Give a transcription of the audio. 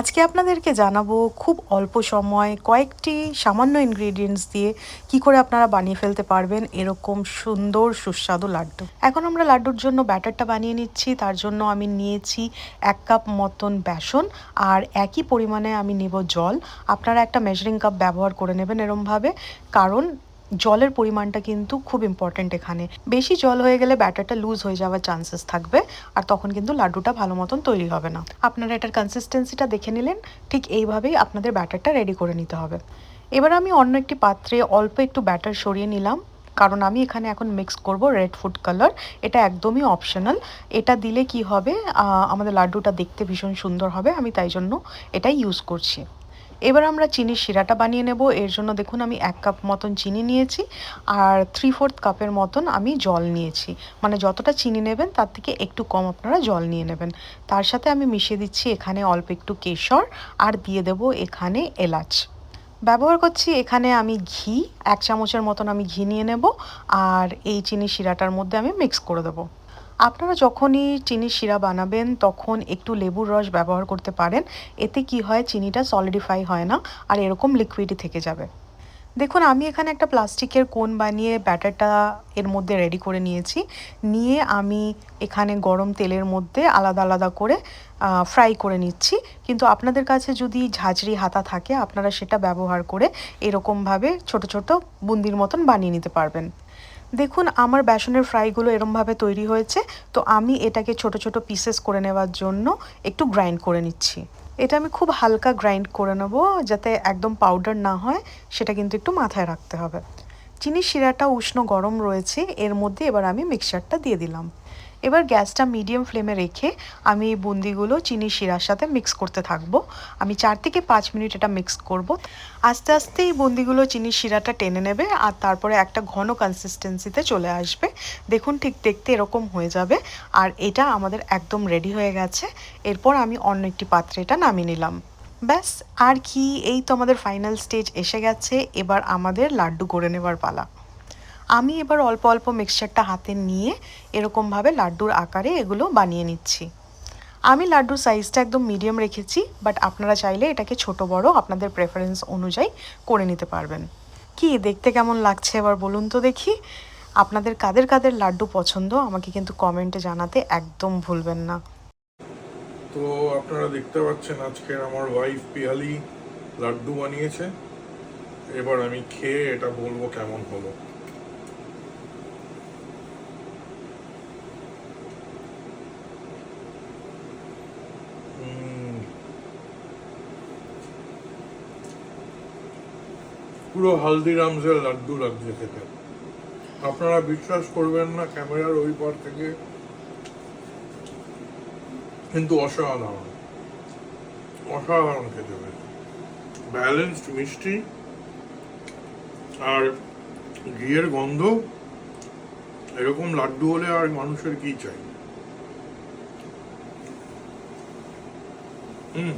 আজকে আপনাদেরকে জানাবো খুব অল্প সময় কয়েকটি সামান্য ইনগ্রেডিয়েন্টস দিয়ে কি করে আপনারা বানিয়ে ফেলতে পারবেন এরকম সুন্দর সুস্বাদু লাড্ডু। এখন আমরা লাড্ডুর জন্য ব্যাটারটা বানিয়ে নিচ্ছি। তার জন্য আমি নিয়েছি 1 কাপ মতন বেসন আর একই পরিমাণে আমি নেব জল। আপনারা একটা মেজারিং কাপ ব্যবহার করে নেবেন এরমভাবে, কারণ জলের পরিমাণটা কিন্তু খুব ইম্পর্ট্যান্ট এখানে। বেশি জল হয়ে গেলে ব্যাটারটা লুজ হয়ে যাওয়ার চান্সেস থাকবে আর তখন কিন্তু লাড্ডুটা ভালো মতন তৈরি হবে না। আপনারা এটার কনসিস্টেন্সিটা দেখে নিলেন, ঠিক এইভাবেই আপনাদের ব্যাটারটা রেডি করে নিতে হবে। এবার আমি অন্য একটি পাত্রে অল্প একটু ব্যাটার সরিয়ে নিলাম, কারণ আমি এখানে এখন মিক্স করব রেড ফুড কালার। এটা একদমই অপশনাল। এটা দিলে কি হবে, আমাদের লাড্ডুটা দেখতে ভীষণ সুন্দর হবে। আমি তাই জন্য এটাই ইউজ করছি। এবার আমরা চিনির শিরাটা বানিয়ে নেব। এর জন্য দেখুন আমি 1 কাপ মতন চিনি নিয়েছি আর 3/4 কাপের মতন আমি জল নিয়েছি। মানে যতটা চিনি নেবেন তার থেকে একটু কম আপনারা জল নিয়ে নেবেন। তার সাথে আমি মিশিয়ে দিচ্ছি এখানে অল্প একটু কেশর আর দিয়ে দেব এখানে এলাচ। ব্যবহার করছি এখানে আমি ঘি, 1 চামচের মতন আমি ঘি নিয়ে নেব আর এই চিনির শিরাটার মধ্যে আমি মিক্স করে দেবো। আপনারা যখনই চিনির শিরা বানাবেন তখন একটু লেবুর রস ব্যবহার করতে পারেন। এতে কি হয়, চিনিটা সলিডিফাই হয় না আর এরকম লিকুইডই থেকে যাবে। দেখুন আমি এখানে একটা প্লাস্টিকের কোন বানিয়ে ব্যাটারটা এর মধ্যে রেডি করে নিয়েছি। নিয়ে আমি এখানে গরম তেলের মধ্যে আলাদা আলাদা করে ফ্রাই করে নিচ্ছি। কিন্তু আপনাদের কাছে যদি ঝাঁঝরি হাতা থাকে আপনারা সেটা ব্যবহার করে এরকমভাবে ছোট ছোট বুন্দির মতন বানিয়ে নিতে পারবেন। দেখুন আমার বেসনের ফ্রাইগুলো এরমভাবে তৈরি হয়েছে। তো আমি এটাকে ছোট ছোট পিসেস করে নেওয়ার জন্য একটু গ্রাইন্ড করে নিচ্ছি। এটা আমি খুব হালকা গ্রাইন্ড করে নেব, যাতে একদম পাউডার না হয় সেটা কিন্তু একটু মাথায় রাখতে হবে। চিনির শিরাটা উষ্ণ গরম রয়েছে, এর মধ্যে এবার আমি মিক্সচারটা দিয়ে দিলাম। এবার গ্যাসটা মিডিয়াম ফ্লেমে রেখে আমি এই বুন্দিগুলো চিনির শিরার সাথে মিক্স করতে থাকবো। আমি 4 থেকে 5 মিনিট এটা মিক্স করব। আস্তে আস্তে এই বুন্দিগুলো চিনির শিরাটা টেনে নেবে আর তারপরে একটা ঘন কনসিস্টেন্সিতে চলে আসবে। দেখুন ঠিক দেখতে এরকম হয়ে যাবে আর এটা আমাদের একদম রেডি হয়ে গেছে। এরপর আমি অন্য একটি পাত্রে এটা নামিয়ে নিলাম। ব্যাস, আর কি, এই তো আমাদের ফাইনাল স্টেজ এসে গেছে। এবার আমাদের লাড্ডু করে নেবার পালা। আমি এবার অল্প অল্প মিক্সচারটা হাতে নিয়ে এরকমভাবে লাড্ডুর আকারে এগুলো বানিয়ে নিচ্ছি। আমি লাড্ডুর সাইজটা একদম মিডিয়াম রেখেছি, বাট আপনারা চাইলে এটাকে ছোট বড় আপনাদের প্রেফারেন্স অনুযায়ী করে নিতে পারবেন। কি দেখতে কেমন লাগছে এবার বলুন তো দেখি। আপনাদের কাদের কাদের লাড্ডু পছন্দ আমাকে কিন্তু কমেন্টে জানাতে একদম ভুলবেন না। তো আপনারা দেখতে পাচ্ছেন আজকের আমার ওয়াইফ পিয়ালি লাড্ডু বানিয়েছে। এবার আমি খেয়ে এটা বলবো কেমন হলো। পুরো হালদিরামসের লাড্ডু লাগছে খেতে। আপনারা বিশ্বাস করবেন না ক্যামেরার ওই পার থেকে, কিন্তু অসাধারণ অসাধারণ খেতে হয়েছে। ব্যালেন্সড মিষ্টি আর ঘিয়ের গন্ধ, এরকম লাড্ডু হলে আর মানুষের কি চাই।